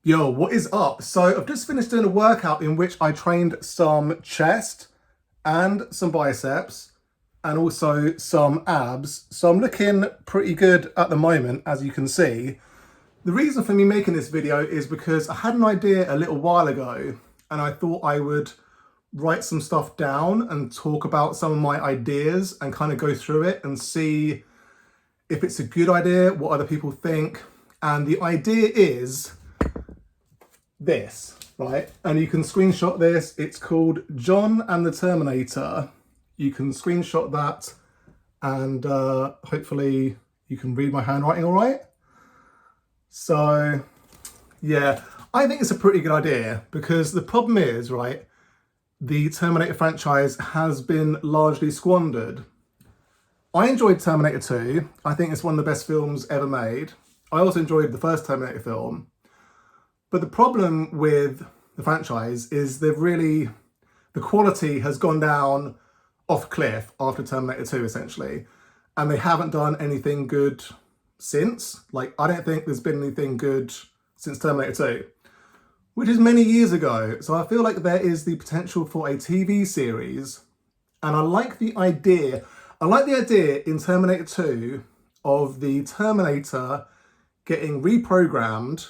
Yo, what is up? So I've just finished doing a workout in which I trained some chest and some biceps and also some abs. So I'm looking pretty good at the moment, as you can see. The reason for me making this video is because I had an idea a little while ago and I thought I would write some stuff down and talk about some of my ideas and kind of go through it and see if it's a good idea, what other people think. And the idea is this, right? And you can screenshot this. It's called John and the Terminator. You can screenshot that and hopefully you can read my handwriting all right. So yeah, I think it's a pretty good idea because the problem is, right, the Terminator franchise has been largely squandered. I enjoyed Terminator 2. I think it's one of the best films ever made. I also enjoyed the first Terminator film. But the problem with the franchise is the quality has gone down off a cliff after Terminator 2, essentially. And they haven't done anything good since. Like, I don't think there's been anything good since Terminator 2, which is many years ago. So I feel like there is the potential for a TV series. And I like the idea. I like the idea in Terminator 2 of the Terminator getting reprogrammed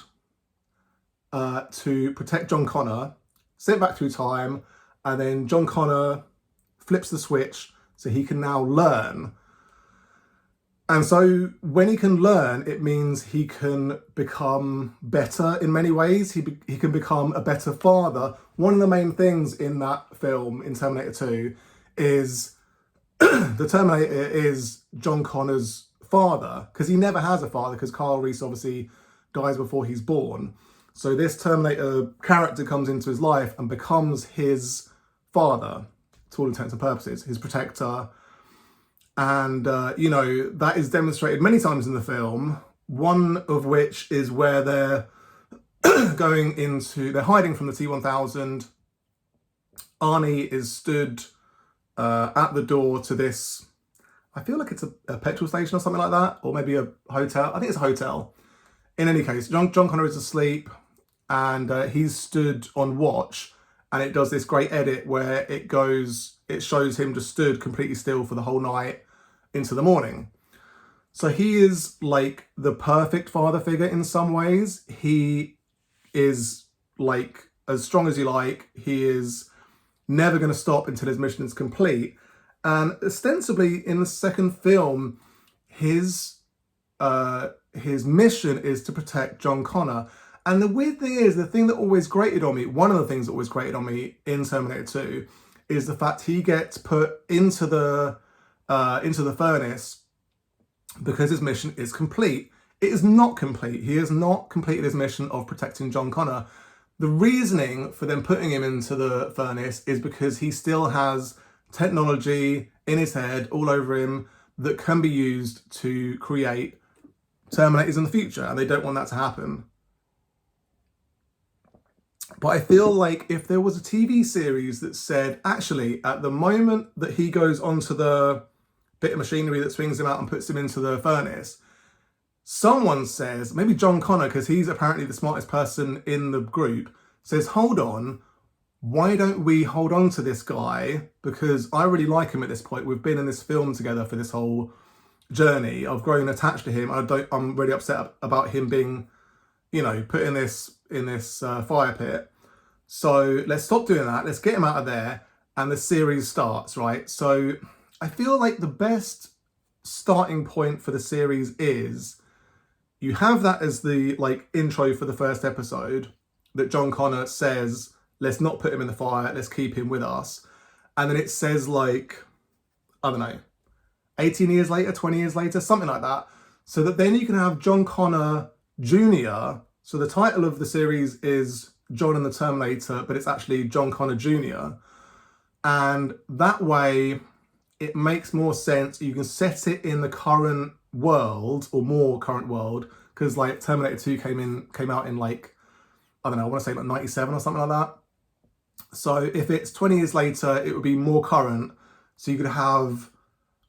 to protect John Connor, sent back through time, and then John Connor flips the switch so he can now learn. And so when he can learn, it means he can become better in many ways. He can become a better father. One of the main things in that film, in Terminator 2, is the Terminator is John Connor's father, because he never has a father, because Carl Reese obviously dies before he's born. So this Terminator character comes into his life and becomes his father, to all intents and purposes, his protector. And, that is demonstrated many times in the film, one of which is where they're they're hiding from the T-1000. Arnie is stood at the door to this, I feel like it's a petrol station or something like that, or maybe a hotel. I think it's a hotel. In any case, John Connor is asleep and he's stood on watch, and it does this great edit where it shows him just stood completely still for the whole night into the morning. So he is like the perfect father figure in some ways. He is like as strong as you like. He is never going to stop until his mission is complete. And ostensibly in the second film, his mission is to protect John Connor. And the weird thing is, the thing that always grated on me, one of the things that always grated on me in Terminator 2, is the fact he gets put into the furnace because his mission is complete. It is not complete. He has not completed his mission of protecting John Connor. The reasoning for them putting him into the furnace is because he still has technology in his head, all over him, that can be used to create Terminators in the future, and they don't want that to happen. But I feel like if there was a TV series that said, actually, at the moment that he goes onto the bit of machinery that swings him out and puts him into the furnace, someone says, maybe John Connor, because he's apparently the smartest person in the group, says, hold on, why don't we hold on to this guy? Because I really like him at this point. We've been in this film together for this whole journey. I've grown attached to him. I'm really upset about him being, put in this fire pit. So let's stop doing that. Let's get him out of there. And the series starts, right? So I feel like the best starting point for the series is you have that as the intro for the first episode, that John Connor says, let's not put him in the fire, let's keep him with us. And then it says I don't know, 18 years later, 20 years later, something like that. So that then you can have John Connor Jr. So the title of the series is John and the Terminator, but it's actually John Connor Jr. And that way it makes more sense. You can set it in the current world, or more current world, because Terminator 2 came out in I don't know, I want to say 97 or something like that. So if it's 20 years later, it would be more current. So you could have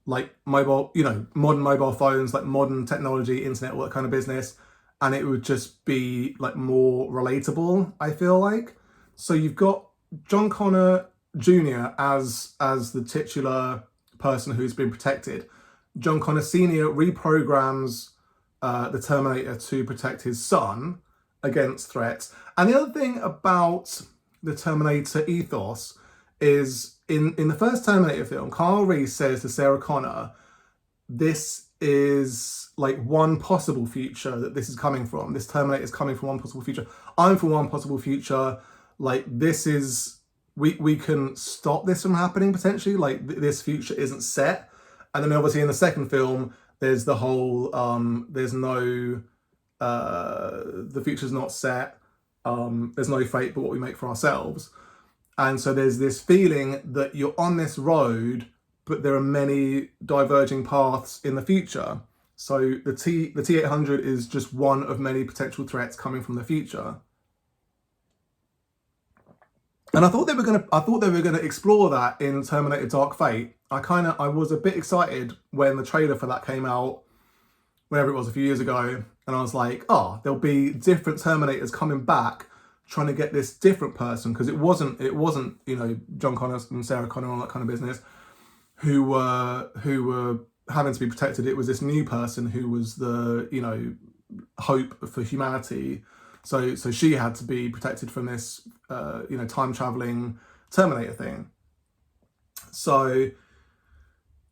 mobile, modern mobile phones, modern technology, internet, all that kind of business. and it would just be like more relatable, I feel like. So you've got John Connor Jr. as the titular person who's been protected. John Connor Sr. reprograms the Terminator to protect his son against threats. And the other thing about the Terminator ethos is in the first Terminator film, Kyle Reese says to Sarah Connor, this is like one possible future that this is coming from. This Terminator is coming from one possible future. I'm from one possible future. Like, this is, we can stop this from happening potentially. Like, this future isn't set. And then obviously in the second film, there's the whole, there's no, the future's not set. There's no fate but what we make for ourselves. And so there's this feeling that you're on this road, but there are many diverging paths in the future. So the T-800 is just one of many potential threats coming from the future. And I thought they were gonna explore that in Terminator Dark Fate. I was a bit excited when the trailer for that came out, whenever it was, a few years ago, and I was like, oh, there'll be different Terminators coming back trying to get this different person, because it wasn't you know, John Connor and Sarah Connor and all that kind of business who were having to be protected. It was this new person who was the, you know, hope for humanity. So she had to be protected from this you know, time traveling Terminator thing. So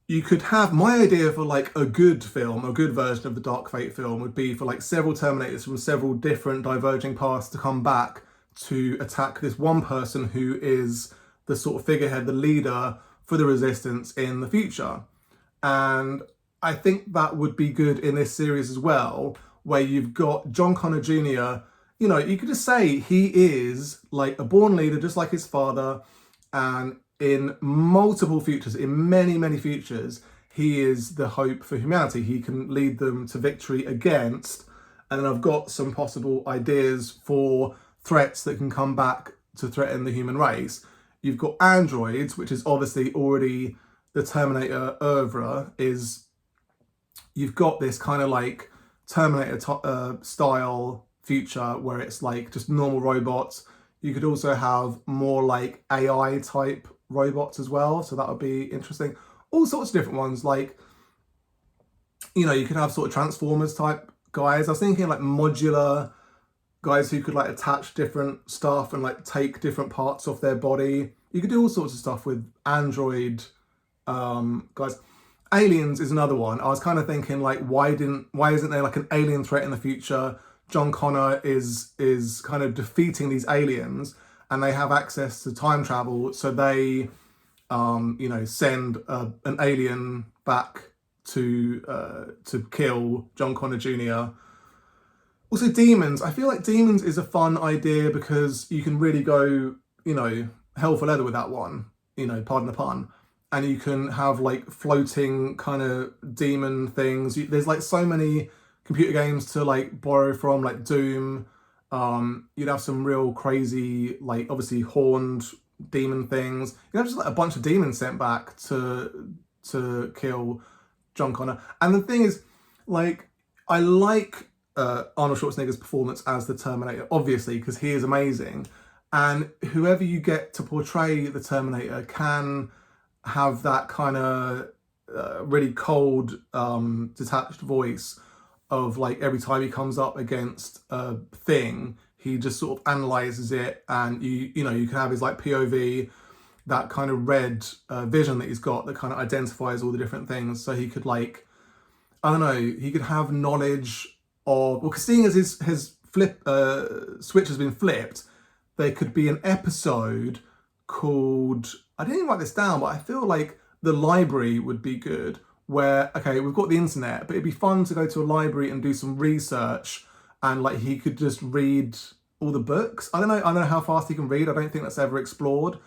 you could have, my idea for like a good film, a good version of the Dark Fate film would be for like several Terminators from several different diverging paths to come back to attack this one person who is the sort of figurehead, the leader for the resistance in the future. And I think that would be good in this series as well, where you've got John Connor Jr., you know, you could just say he is like a born leader, just like his father, and in multiple futures, in many, many futures, he is the hope for humanity. He can lead them to victory against, and then I've got some possible ideas for threats that can come back to threaten the human race. You've got androids, which is obviously already the Terminator oeuvre, is you've got this kind of like Terminator style future where it's like just normal robots. You could also have more like AI type robots as well, so that would be interesting. All sorts of different ones, like, you know, you could have sort of Transformers type guys. I was thinking like modular guys who could like attach different stuff and like take different parts off their body. You could do all sorts of stuff with android guys. Aliens is another one. I was kind of thinking like, why isn't there like an alien threat in the future? John Connor is kind of defeating these aliens, and they have access to time travel, so they you know, send an alien back to kill John Connor Jr. Also demons. I feel like demons is a fun idea because you can really go, you know, hell for leather with that one, you know, pardon the pun. And you can have like floating kind of demon things. There's like so many computer games to like borrow from, like Doom. You'd have some real crazy, like obviously horned demon things. You'd have just like a bunch of demons sent back to kill John Connor. And the thing is, like, I like Arnold Schwarzenegger's performance as the Terminator, obviously, because he is amazing. And whoever you get to portray the Terminator can have that kind of really cold, detached voice of like every time he comes up against a thing, he just sort of analyzes it, and you know, you can have his like POV, that kind of red vision that he's got that kind of identifies all the different things. So he could like, I don't know, he could have knowledge of, well, because seeing as his flip switch has been flipped, there could be an episode called, I didn't even write this down, but I feel like the library would be good, where, okay, we've got the internet, but it'd be fun to go to a library and do some research, and like he could just read all the books. I don't know how fast he can read. I don't think that's ever explored.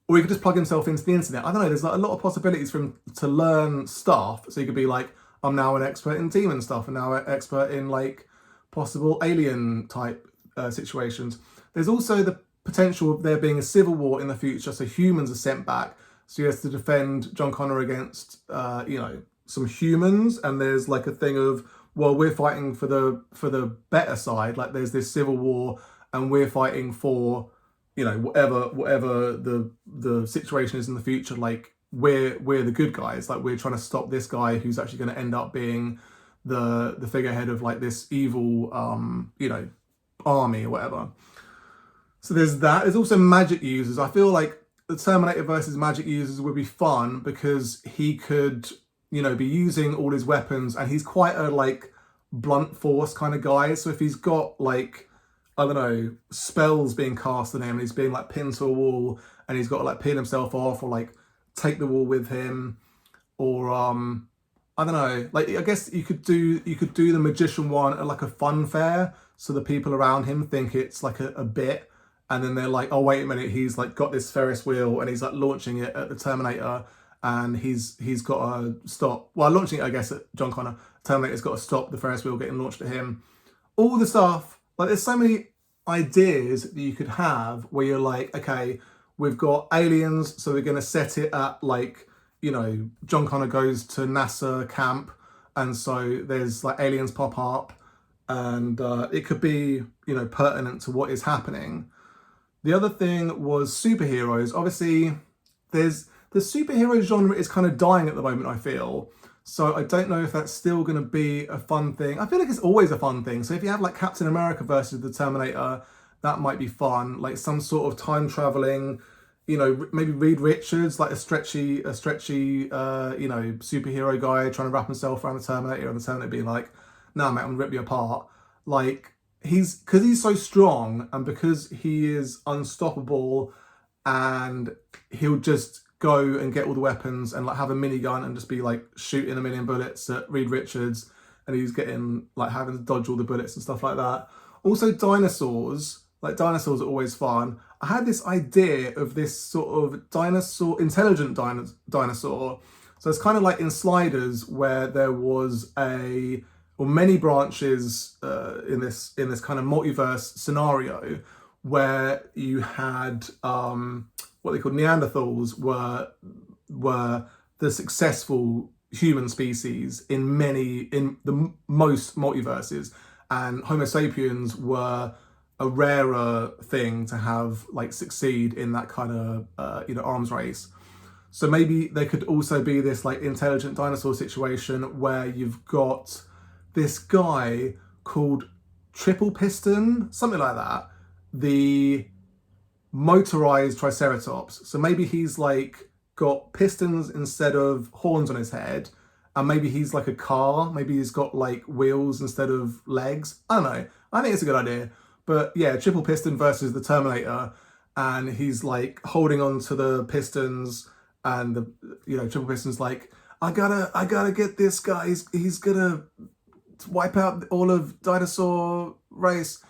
Or he could just plug himself into the internet. I don't know, there's like a lot of possibilities for him to learn stuff. So he could be like, I'm now an expert in demon stuff, and now an expert in like possible alien type situations. There's also the potential of there being a civil war in the future, so humans are sent back. So he has to defend John Connor against, you know, some humans, and there's like a thing of well, we're fighting for the better side. Like there's this civil war, and we're fighting for, you know, whatever the situation is in the future. Like we're the good guys. Like we're trying to stop this guy who's actually going to end up being the figurehead of like this evil you know, army or whatever. So there's that. There's also magic users. I feel like the Terminator versus magic users would be fun because he could, you know, be using all his weapons, and he's quite a like blunt force kind of guy. So if he's got like, I don't know, spells being cast on him and he's being like pinned to a wall and he's got to like pin himself off or like take the wall with him, or I don't know, like I guess you could do the magician one at like a fun fair, so the people around him think it's like a bit, and then they're like, oh wait a minute, he's like got this Ferris wheel and he's like launching it at the Terminator, and he's got to stop, well, launching it I guess at John Connor. Terminator's got to stop the Ferris wheel getting launched at him. All the stuff, like there's so many ideas that you could have where you're like, okay, we've got aliens, so we're going to set it at like, you know, John Connor goes to NASA camp, and so there's like aliens pop up, and it could be, you know, pertinent to what is happening. The other thing was superheroes. Obviously, the superhero genre is kind of dying at the moment, I feel. So I don't know if that's still going to be a fun thing. I feel like it's always a fun thing. So if you have like Captain America versus the Terminator, that might be fun. Like some sort of time traveling, you know, maybe Reed Richards, like a stretchy, you know, superhero guy trying to wrap himself around the Terminator, and the Terminator being like, "Nah, mate, I'm gonna rip you apart." Like because he's so strong, and because he is unstoppable, and he'll just go and get all the weapons and like have a minigun and just be like shooting a million bullets at Reed Richards, and he's getting like having to dodge all the bullets and stuff like that. Also dinosaurs, like dinosaurs are always fun. I had this idea of this sort of dinosaur, intelligent dinosaur. So it's kind of like in Sliders, where there was many branches in this kind of multiverse scenario, where you had what they called Neanderthals were the successful human species in the most multiverses, and Homo sapiens were a rarer thing to have like succeed in that kind of you know, arms race. So maybe there could also be this like intelligent dinosaur situation where you've got this guy called Triple Piston, something like that, the motorized Triceratops. So maybe he's like got pistons instead of horns on his head, and maybe he's like a car. Maybe he's got like wheels instead of legs. I don't know. I think it's a good idea. But yeah, Triple Piston versus the Terminator, and he's like holding on to the pistons, and the, you know, Triple Piston's like, I gotta get this guy. He's gonna wipe out all of dinosaur race.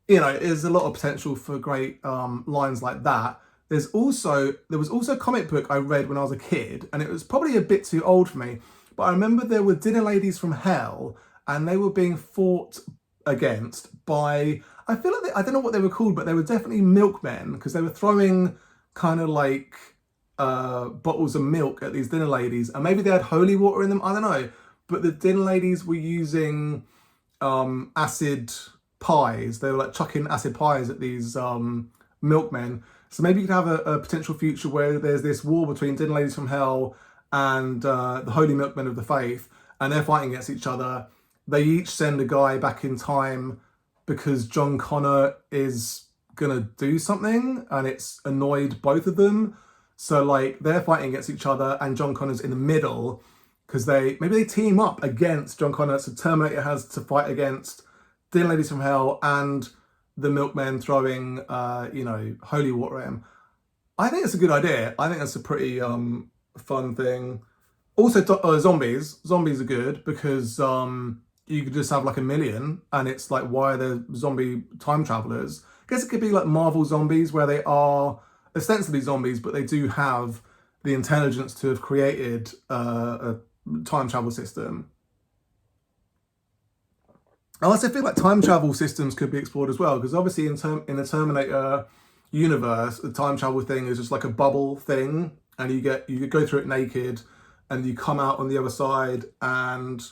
You know, there's a lot of potential for great lines like that. There was also a comic book I read when I was a kid, and it was probably a bit too old for me, but I remember there were dinner ladies from hell, and they were being fought against by, I feel like I don't know what they were called, but they were definitely milkmen, because they were throwing kind of like bottles of milk at these dinner ladies, and maybe they had holy water in them, I don't know, but the dinner ladies were using acid pies. They were like chucking acid pies at these milkmen. So maybe you could have a potential future where there's this war between dinner ladies from hell and the holy milkmen of the faith, and they're fighting against each other. They each send a guy back in time because John Connor is gonna do something, and it's annoyed both of them. So like they're fighting against each other, and John Connor's in the middle, because maybe they team up against John Connor. So Terminator has to fight against dinner ladies from hell and the milkmen throwing you know, holy water at him. I think it's a good idea. I think that's a pretty fun thing. Also zombies are good, because you could just have like a million, and it's like, why are there zombie time travelers? I guess it could be like Marvel zombies, where they are ostensibly zombies, but they do have the intelligence to have created a time travel system. I also feel like time travel systems could be explored as well, because obviously in the Terminator universe, the time travel thing is just like a bubble thing, and you could go through it naked, and you come out on the other side, and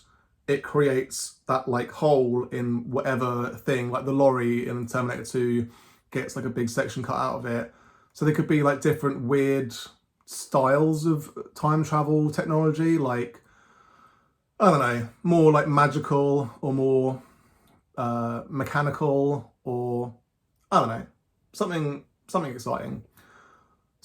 it creates that like hole in whatever thing, like the lorry in Terminator 2 gets like a big section cut out of it. So there could be like different weird styles of time travel technology, like, I don't know, more like magical or more mechanical, or I don't know, something exciting.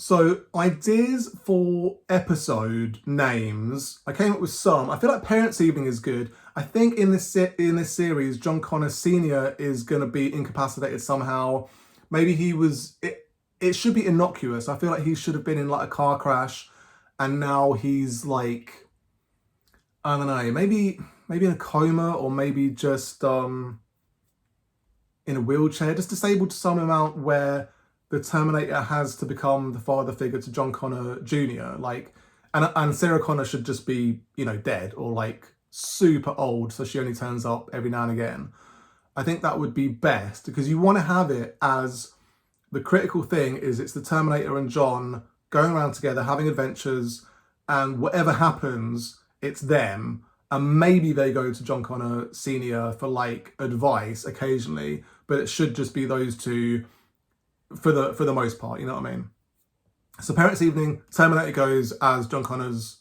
So ideas for episode names, I came up with some. I feel like Parents' Evening is good. I think in this series, John Connor Sr. is going to be incapacitated somehow. Maybe he was. It should be innocuous. I feel like he should have been in like a car crash, and now he's like, I don't know, maybe in a coma, or maybe just in a wheelchair, just disabled to some amount where the Terminator has to become the father figure to John Connor Jr. Like, and Sarah Connor should just be, you know, dead or like super old, so she only turns up every now and again. I think that would be best, because you want to have it as the critical thing is it's the Terminator and John going around together, having adventures, and whatever happens, it's them. And maybe they go to John Connor Sr. for like advice occasionally, but it should just be those two for the most part, you know what I mean? So Parents' Evening, Terminator goes as John Connor's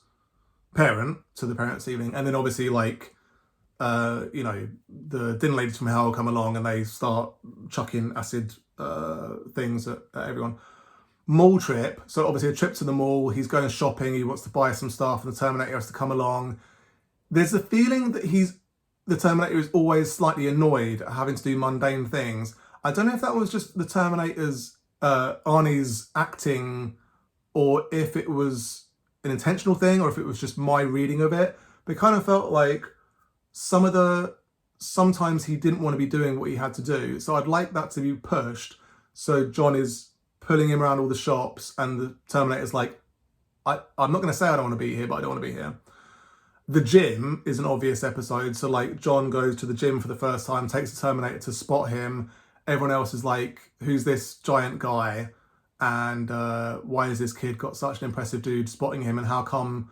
parent to the Parents' Evening, and then obviously like you know, the dinner ladies from hell come along and they start chucking acid things at everyone. Mall trip, so obviously a trip to the mall, he's going shopping, he wants to buy some stuff, and the Terminator has to come along. There's a feeling that the Terminator is always slightly annoyed at having to do mundane things. I don't know if that was just the Terminator's, Arnie's acting, or if it was an intentional thing, or if it was just my reading of it. But it kind of felt like sometimes he didn't want to be doing what he had to do. So I'd like that to be pushed. So John is pulling him around all the shops, and the Terminator's like, I'm not going to say I don't want to be here, but I don't want to be here. The gym is an obvious episode. So like John goes to the gym for the first time, takes the Terminator to spot him. Everyone else is like, who's this giant guy? And why has this kid got such an impressive dude spotting him? And how come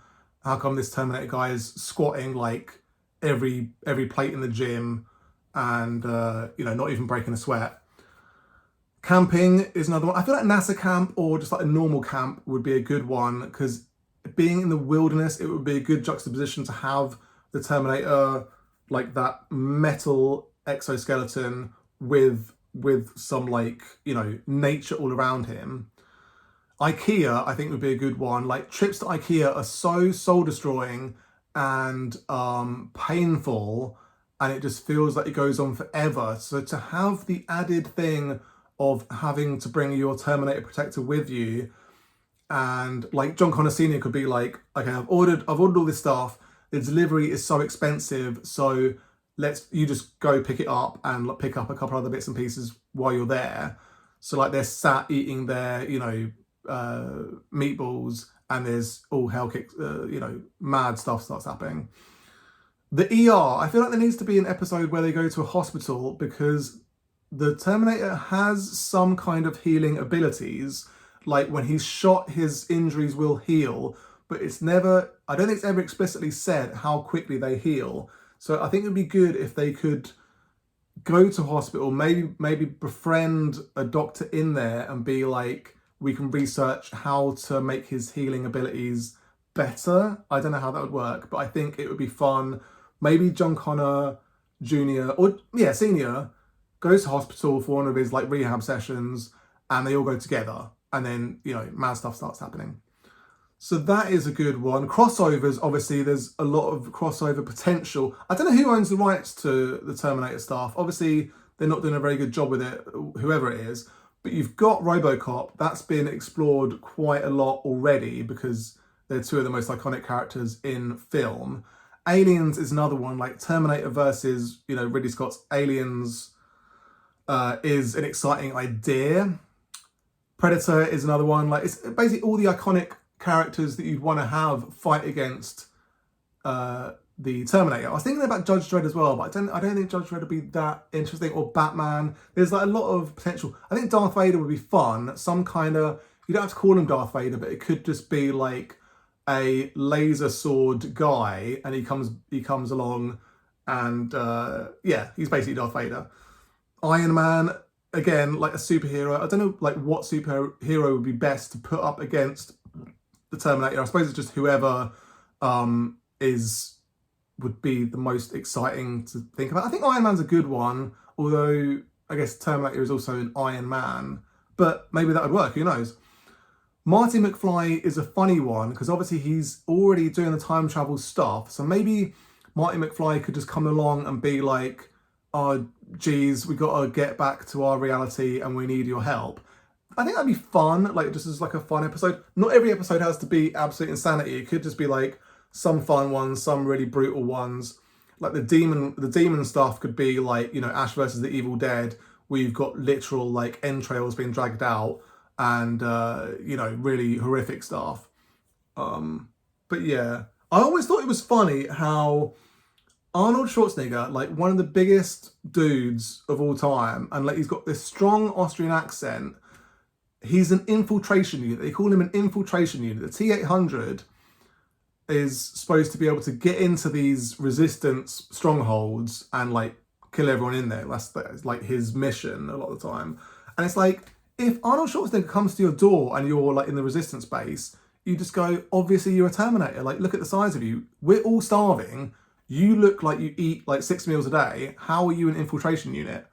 this Terminator guy is squatting like every plate in the gym, and you know, not even breaking a sweat? Camping is another one. I feel like NASA camp or just like a normal camp would be a good one, because being in the wilderness, it would be a good juxtaposition to have the Terminator, like that metal exoskeleton with some like, you know, nature all around him. IKEA, I think, would be a good one. Like, trips to IKEA are so soul destroying and painful, and it just feels like it goes on forever. So to have the added thing of having to bring your Terminator protector with you, and like John Connor Sr. could be like, okay, I've ordered all this stuff, the delivery is so expensive, so you just go pick it up and pick up a couple other bits and pieces while you're there. So like they're sat eating their, you know, meatballs, and there's all hell kicks, you know, mad stuff starts happening. The ER, I feel like there needs to be an episode where they go to a hospital, because the Terminator has some kind of healing abilities. Like when he's shot, his injuries will heal, but it's never, I don't think it's ever explicitly said how quickly they heal. So I think it would be good if they could go to hospital, maybe befriend a doctor in there and be like, we can research how to make his healing abilities better. I don't know how that would work, but I think it would be fun. Maybe John Connor Jr. or Senior goes to hospital for one of his like rehab sessions, and they all go together, and then, you know, mad stuff starts happening. So that is a good one. Crossovers, obviously, there's a lot of crossover potential. I don't know who owns the rights to the Terminator stuff. Obviously, they're not doing a very good job with it, whoever it is. But you've got RoboCop. That's been explored quite a lot already, because they're two of the most iconic characters in film. Aliens is another one, like Terminator versus, you know, Ridley Scott's Aliens is an exciting idea. Predator is another one. Like, it's basically all the iconic characters that you'd want to have fight against the Terminator. I was thinking about Judge Dredd as well, but I don't think Judge Dredd would be that interesting, or Batman. There's like a lot of potential. I think Darth Vader would be fun. Some kind of, you don't have to call him Darth Vader, but it could just be like a laser sword guy, and he comes along And yeah, he's basically Darth Vader. Iron Man, again, like a superhero. I don't know like what superhero would be best to put up against the Terminator. I suppose it's just whoever is would be the most exciting to think about. I think Iron Man's a good one, although I guess Terminator is also an Iron Man. But maybe that would work, who knows? Marty McFly is a funny one because obviously he's already doing the time travel stuff. So maybe Marty McFly could just come along and be like, oh, geez, we got to get back to our reality and we need your help. I think that'd be fun, like just as like a fun episode. Not every episode has to be absolute insanity. It could just be like some fun ones, some really brutal ones. Like the demon stuff could be like, you know, Ash versus the Evil Dead. We've got literal like entrails being dragged out and you know, really horrific stuff. But yeah, I always thought it was funny how Arnold Schwarzenegger, like one of the biggest dudes of all time, and like he's got this strong Austrian accent. He's an infiltration unit. They call him an infiltration unit. The T-800 is supposed to be able to get into these resistance strongholds and like kill everyone in there. That's like his mission a lot of the time. And it's like, if Arnold Schwarzenegger comes to your door and you're like in the resistance base, you just go, obviously you're a Terminator. Like, look at the size of you. We're all starving. You look like you eat like 6 meals a day. How are you an infiltration unit?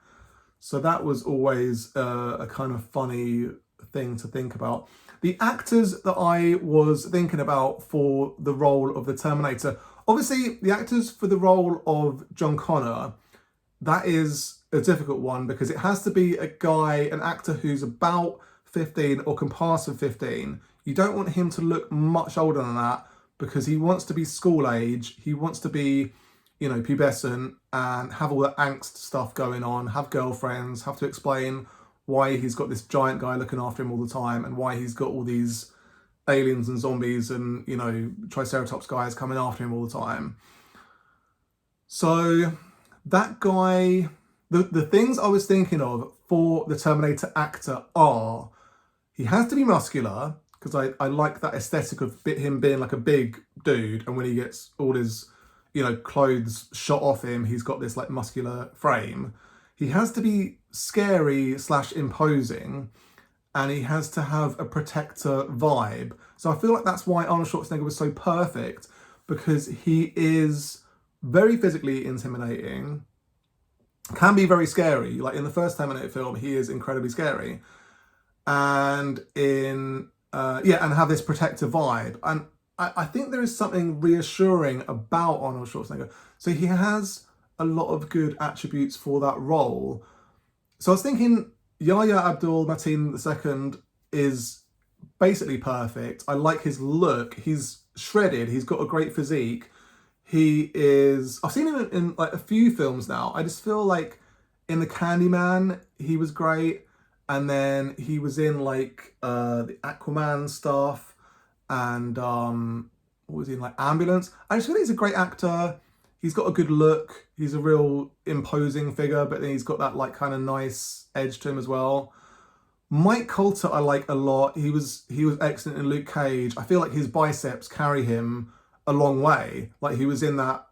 So that was always a kind of funny thing to think about. The actors that I was thinking about for the role of the Terminator, obviously the actors for the role of John Connor, that is a difficult one because it has to be a guy, an actor who's about 15 or can pass for 15. You don't want him to look much older than that because he wants to be school age. He wants to be, you know, pubescent and have all that angst stuff going on, have girlfriends, have to explain why he's got this giant guy looking after him all the time and why he's got all these aliens and zombies and, you know, Triceratops guys coming after him all the time. So that guy, the things I was thinking of for the Terminator actor are, he has to be muscular because I like that aesthetic of him being like a big dude, and when he gets all his, you know, clothes shot off him, he's got this like muscular frame. He has to be scary / imposing, and he has to have a protector vibe. So I feel like that's why Arnold Schwarzenegger was so perfect, because he is very physically intimidating, can be very scary. Like in the first Terminator film, he is incredibly scary. And in, and have this protector vibe. And I think there is something reassuring about Arnold Schwarzenegger. So he has a lot of good attributes for that role. So I was thinking Yahya Abdul-Mateen II is basically perfect. I like his look. He's shredded. He's got a great physique. He is, I've seen him in like a few films now. I just feel like in The Candyman, he was great. And then he was in like the Aquaman stuff and what was he in, like Ambulance. I just feel like he's a great actor. He's got a good look. He's a real imposing figure, but then he's got that like kind of nice edge to him as well. Mike Coulter I like a lot. He was excellent in Luke Cage. I feel like his biceps carry him a long way. Like he was in that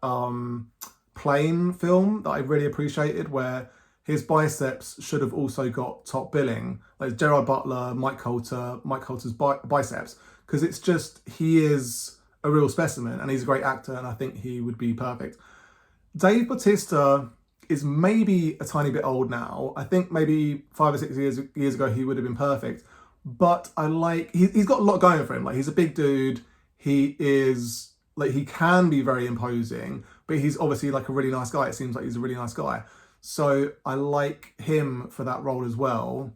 Plane film that I really appreciated, where his biceps should have also got top billing. Like Gerard Butler, Mike Coulter's biceps, because it's just, he is a real specimen and he's a great actor, and I think he would be perfect. Dave Bautista is maybe a tiny bit old now. I think maybe 5 or 6 years ago he would have been perfect, but I like, he's got a lot going for him. Like he's a big dude. He is like, he can be very imposing, but he's obviously like a really nice guy. It seems like he's a really nice guy. So I like him for that role as well.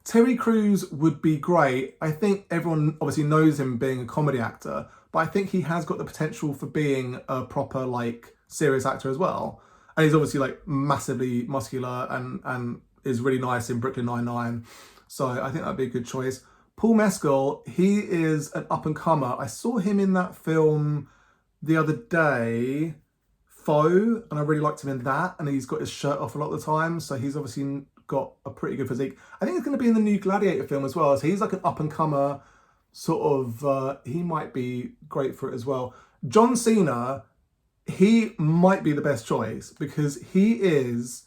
Terry Crews would be great. I think everyone obviously knows him being a comedy actor, but I think he has got the potential for being a proper like serious actor as well. And he's obviously like massively muscular and is really nice in Brooklyn Nine-Nine. So I think that'd be a good choice. Paul Mescal, he is an up and comer. I saw him in that film the other day, Foe, and I really liked him in that, and he's got his shirt off a lot of the time, so he's obviously got a pretty good physique. I think he's going to be in the new Gladiator film as well, so he's like an up-and-comer, sort of, he might be great for it as well. John Cena, he might be the best choice because he is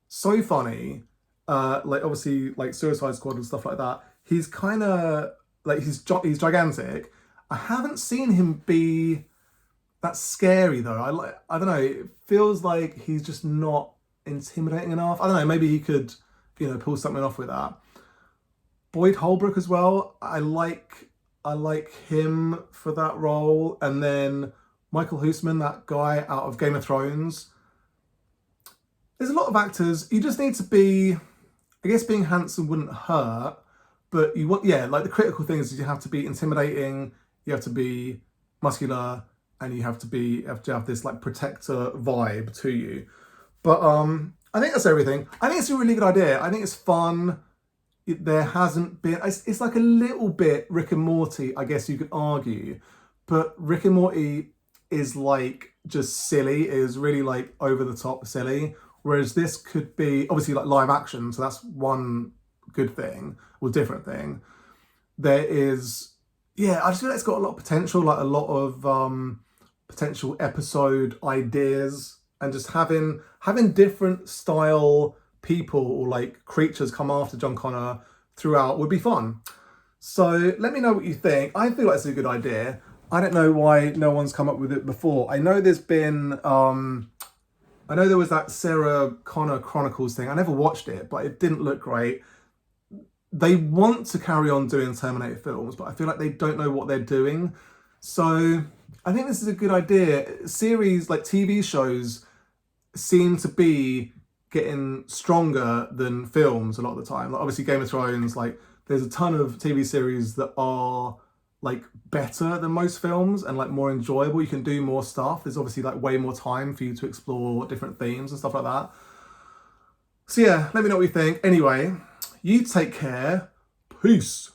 so funny. Like obviously like Suicide Squad and stuff like that. He's kind of like he's gigantic. I haven't seen him be that scary though. I don't know. It feels like he's just not intimidating enough. I don't know. Maybe he could, pull something off with that. Boyd Holbrook as well. I like him for that role. And then Michael Huisman, that guy out of Game of Thrones. There's a lot of actors. You just need to be, I guess being handsome wouldn't hurt, but you want, yeah, like the critical things is you have to be intimidating, you have to be muscular, and you have to have this like protector vibe to you. But I think that's everything. I think it's a really good idea. I think it's fun. There hasn't been, it's like a little bit Rick and Morty, I guess you could argue, but Rick and Morty is like just silly, it is really like over the top silly, whereas this could be obviously like live action, so that's one good thing or different thing. There is, yeah, I just feel like it's got a lot of potential, like a lot of potential episode ideas, and just having different style people or like creatures come after John Connor throughout would be fun. So let me know what you think. I feel like it's a good idea. I don't know why no one's come up with it before. I know there's been, I know there was that Sarah Connor Chronicles thing. I never watched it, but it didn't look great. They want to carry on doing Terminator films, but I feel like they don't know what they're doing. So I think this is a good idea. Series like TV shows seem to be getting stronger than films a lot of the time. Like obviously Game of Thrones, like there's a ton of TV series that are like better than most films and like more enjoyable. You can do more stuff. There's obviously like way more time for you to explore different themes and stuff like that. So yeah, let me know what you think. Anyway, you take care. Peace.